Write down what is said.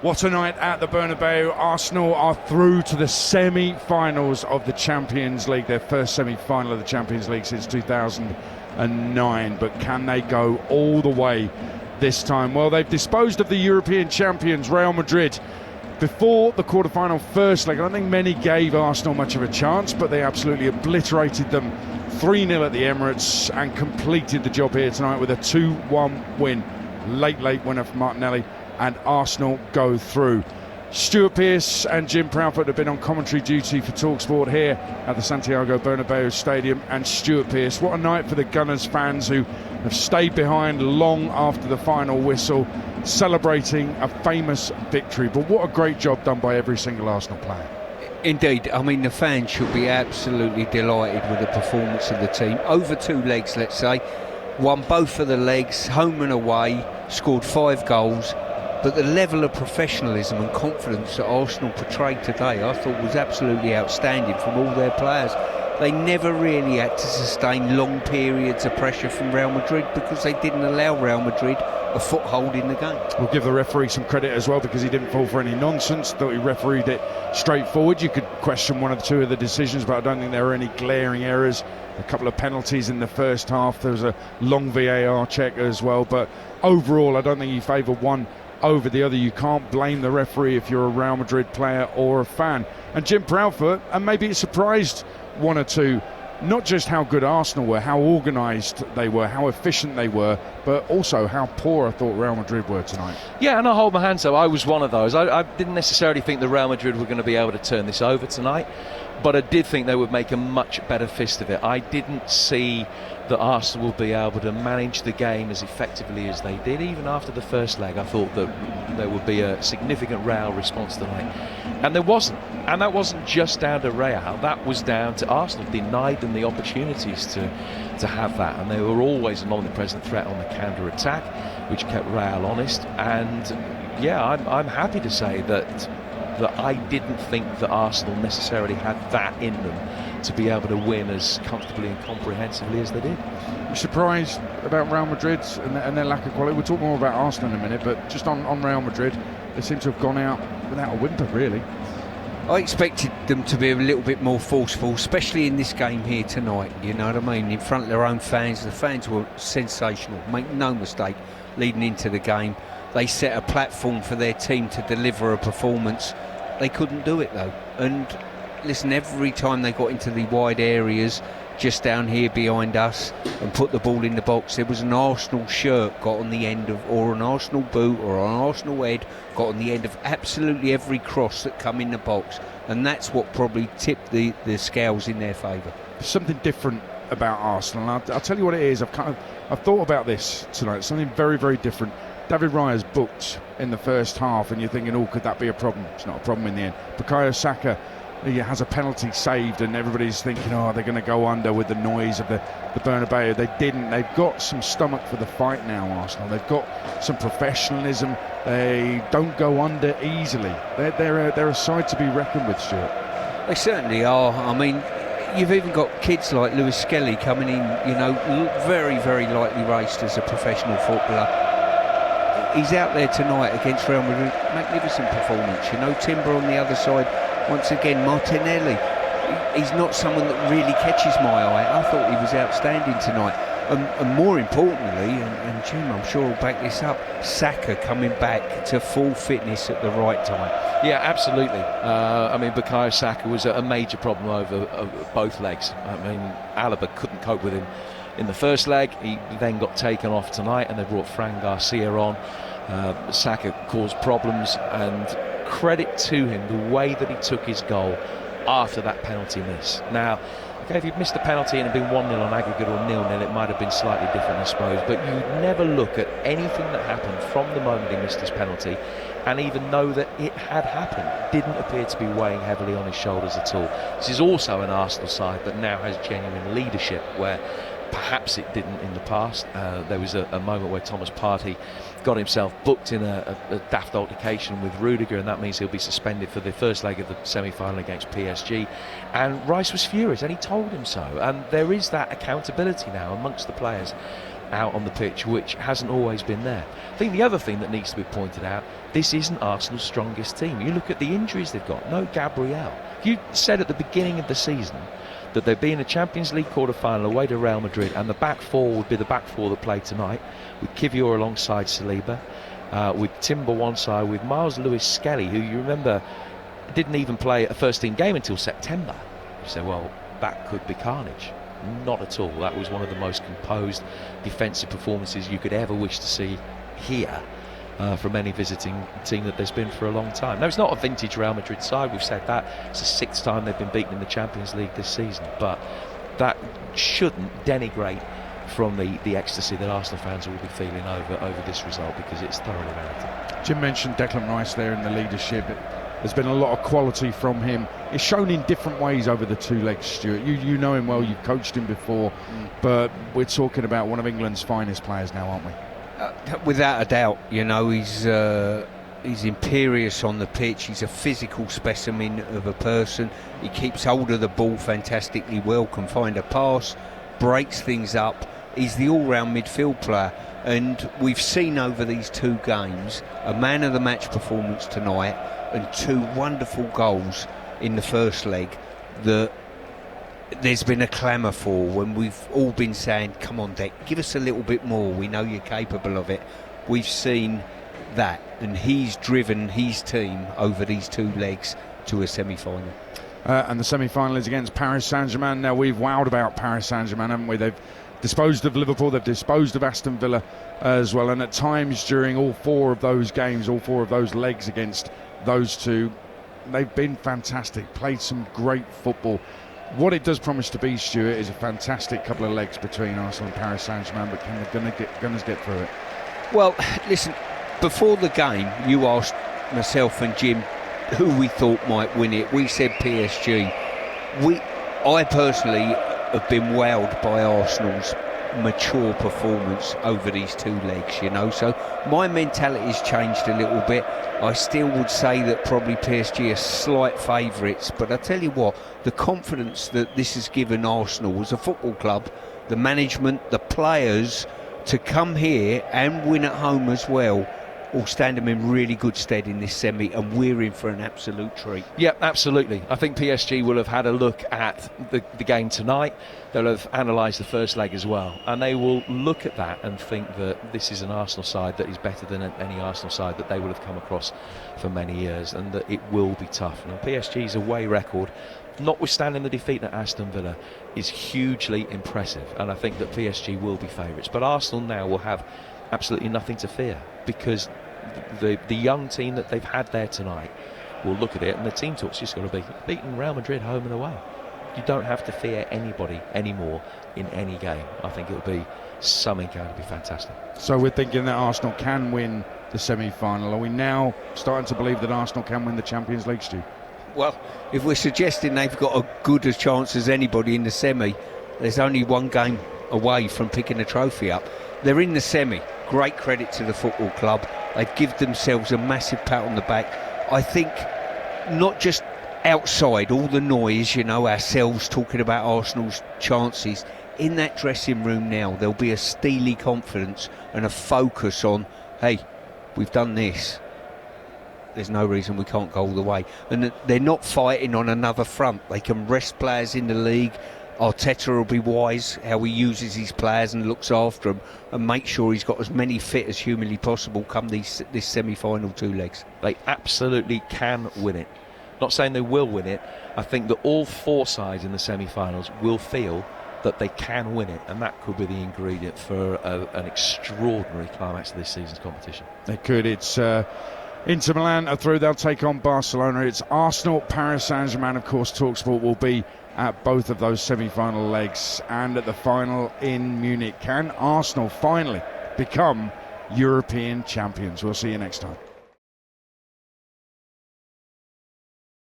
What a night at the Bernabeu. Arsenal are through to the semi-finals of the Champions League, their first semi-final of the Champions League since 2009. But can they go all the way this time? Well, they've disposed of the European champions, Real Madrid, before the quarter-final first leg. I don't think many gave Arsenal much of a chance, but they absolutely obliterated them 3-0 at the Emirates and completed the job here tonight with a 2-1 win. Late winner for Martinelli, and Arsenal go through. Stuart Pearce and Jim Proudfoot have been on commentary duty for talkSPORT here at the Santiago Bernabau Stadium. And Stuart Pearce, what a night for the Gunners fans who have stayed behind long after the final whistle, celebrating a famous victory. But what a great job done by every single Arsenal player. Indeed, I mean, the fans should be absolutely delighted with the performance of the team. Over 2 legs, let's say, won both of the legs, home and away, scored 5 goals. But the level of professionalism and confidence that Arsenal portrayed today, I thought was absolutely outstanding from all their players. They never really had to sustain long periods of pressure from Real Madrid because they didn't allow Real Madrid a foothold in the game. We'll give the referee some credit as well because he didn't fall for any nonsense. Thought he refereed it straightforward. You could question one or two of the decisions, but I don't think there were any glaring errors. A couple of penalties in the first half. There was a long VAR check as well, but overall I don't think he favoured one over the other. You can't blame the referee if you're a Real Madrid player or a fan. And Jim Proudfoot, and maybe it surprised one or two, not just how good Arsenal were, how organised they were, how efficient they were, but also how poor I thought Real Madrid were tonight. Yeah, and I hold my hands up. I was one of those. I didn't necessarily think the Real Madrid were going to be able to turn this over tonight, but I did think they would make a much better fist of it. I didn't see that Arsenal would be able to manage the game as effectively as they did. Even after the first leg, I thought that there would be a significant Real response tonight. And there wasn't. And that wasn't just down to Real. That was down to Arsenal. Denied them the opportunities to have that. And they were always an omnipresent threat on the counter-attack, which kept Real honest. And, yeah, I'm happy to say that I didn't think that Arsenal necessarily had that in them to be able to win as comfortably and comprehensively as they did. You're surprised about Real Madrid and their lack of quality? We'll talk more about Arsenal in a minute, but just on Real Madrid, they seem to have gone out without a whimper, really. I expected them to be a little bit more forceful, especially in this game here tonight, you know what I mean, in front of their own fans. The fans were sensational, make no mistake, leading into the game. They set a platform for their team to deliver a performance. They couldn't do it though, and listen, every time they got into the wide areas just down here behind us and put the ball in the box, there was an Arsenal shirt got on the end of, or an Arsenal boot or an Arsenal head got on the end of absolutely every cross that come in the box, and that's what probably tipped the scales in their favour. Something different about Arsenal, and I'll tell you what it is. I've thought about this tonight, something very, very different. David Raya's booked in the first half, and you're thinking, oh, could that be a problem? It's not a problem in the end. Bukayo Saka, he has a penalty saved, and everybody's thinking, oh, they're going to go under with the noise of the Bernabeu. They didn't. They've got some stomach for the fight now, Arsenal. They've got some professionalism. They don't go under easily. They're a side to be reckoned with, Stuart. They certainly are. I mean, you've even got kids like Lewis Skelly coming in, you know, very, very lightly raced as a professional footballer. He's out there tonight against Real Madrid. Magnificent performance. You know, Timber on the other side. Once again, Martinelli. He's not someone that really catches my eye. I thought he was outstanding tonight. And more importantly, and Jim, I'm sure will back this up, Saka coming back to full fitness at the right time. Yeah, absolutely. I mean, Bukayo Saka was a major problem over both legs. I mean, Alaba couldn't cope with him in the first leg. He then got taken off tonight, and they brought Fran Garcia on. Saka caused problems, and credit to him the way that he took his goal after that penalty miss. Now, okay, if he'd missed the penalty and had been 1-0 on aggregate or 0-0, it might have been slightly different, I suppose, but you'd never look at anything that happened from the moment he missed his penalty and even know that it had happened. It didn't appear to be weighing heavily on his shoulders at all. This is also an Arsenal side that now has genuine leadership, where perhaps it didn't in the past. There was a moment where Thomas Partey got himself booked in a daft altercation with Rudiger, and that means he'll be suspended for the first leg of the semi-final against PSG. And Rice was furious, and he told him so. And there is that accountability now amongst the players. out on the pitch, which hasn't always been there. I think the other thing that needs to be pointed out, this isn't Arsenal's strongest team. You look at the injuries they've got. No Gabriel. You said at the beginning of the season that they'd be in a Champions League quarter-final away to Real Madrid, and the back four would be the back four that played tonight, with Kivior alongside Saliba, with Timber one side, with Miles Lewis-Skelly, who you remember didn't even play a first-team game until September. You say, well, that could be carnage. Not at all. That was one of the most composed defensive performances you could ever wish to see here from any visiting team that there's been for a long time. Now, it's not a vintage Real Madrid side, we've said that. It's the 6th time they've been beaten in the Champions League this season, but that shouldn't denigrate from the ecstasy that Arsenal fans will be feeling over this result, because it's thoroughly merited. Jim mentioned Declan Rice there in the leadership. There's been a lot of quality from him. It's shown in different ways over the 2 legs, Stuart. You know him well, you've coached him before, but we're talking about one of England's finest players now, aren't we? Without a doubt, you know, he's imperious on the pitch. He's a physical specimen of a person. He keeps hold of the ball fantastically well, can find a pass, breaks things up. He's the all-round midfield player, and we've seen over these 2 games a man of the match performance tonight and 2 wonderful goals in the first leg that there's been a clamour for, when we've all been saying, come on Deck, give us a little bit more, we know you're capable of it. We've seen that, and he's driven his team over these 2 legs to a semi-final. And the semi-final is against Paris Saint-Germain. Now, we've wowed about Paris Saint-Germain, haven't we? They've disposed of Liverpool, they've disposed of Aston Villa as well, and at times during all 4 of those games, all 4 of those legs against those 2, they've been fantastic, played some great football. What it does promise to be, Stuart, is a fantastic couple of legs between Arsenal and Paris Saint-Germain, but can the Gunners get through it? Well, listen, before the game, you asked myself and Jim who we thought might win it. We said PSG. I personally have been wowed by Arsenal's mature performance over these 2 legs, you know, so my mentality's changed a little bit. I still would say that probably PSG are slight favourites, but I tell you what, the confidence that this has given Arsenal as a football club, the management, the players, to come here and win at home as well, will stand them in really good stead in this semi, and we're in for an absolute treat. Yeah, absolutely. I think PSG will have had a look at the game tonight. They'll have analysed the first leg as well, and they will look at that and think that this is an Arsenal side that is better than any Arsenal side that they will have come across for many years, and that it will be tough. Now, PSG's away record, notwithstanding the defeat at Aston Villa, is hugely impressive, and I think that PSG will be favourites. But Arsenal now will have absolutely nothing to fear, because the young team that they've had there tonight will look at it, and the team talk's just got to be beating Real Madrid home and away. You don't have to fear anybody anymore in any game. I think it'll be something going to be fantastic. So we're thinking that Arsenal can win the semi-final. Are we now starting to believe that Arsenal can win the Champions League, Stu? Well, if we're suggesting they've got a good a chance as anybody in the semi, there's only 1 game away from picking a trophy up. They're in the semi. Great credit to the football club. They give themselves a massive pat on the back. I think not just outside all the noise, you know, ourselves talking about Arsenal's chances, in that dressing room now there'll be a steely confidence and a focus on, hey, we've done this, there's no reason we can't go all the way. And they're not fighting on another front. They can rest players in the league. Arteta will be wise how he uses his players and looks after them, and make sure he's got as many fit as humanly possible come this semi-final 2 legs. They absolutely can win it. Not saying they will win it. I think that all 4 sides in the semi-finals will feel that they can win it, and that could be the ingredient for an extraordinary climax of this season's competition. They could. It's Inter Milan are through. They'll take on Barcelona. It's Arsenal, Paris Saint-Germain. Of course, talkSPORT will be at both of those semi-final legs and at the final in Munich. Can Arsenal finally become European champions? We'll see you next time.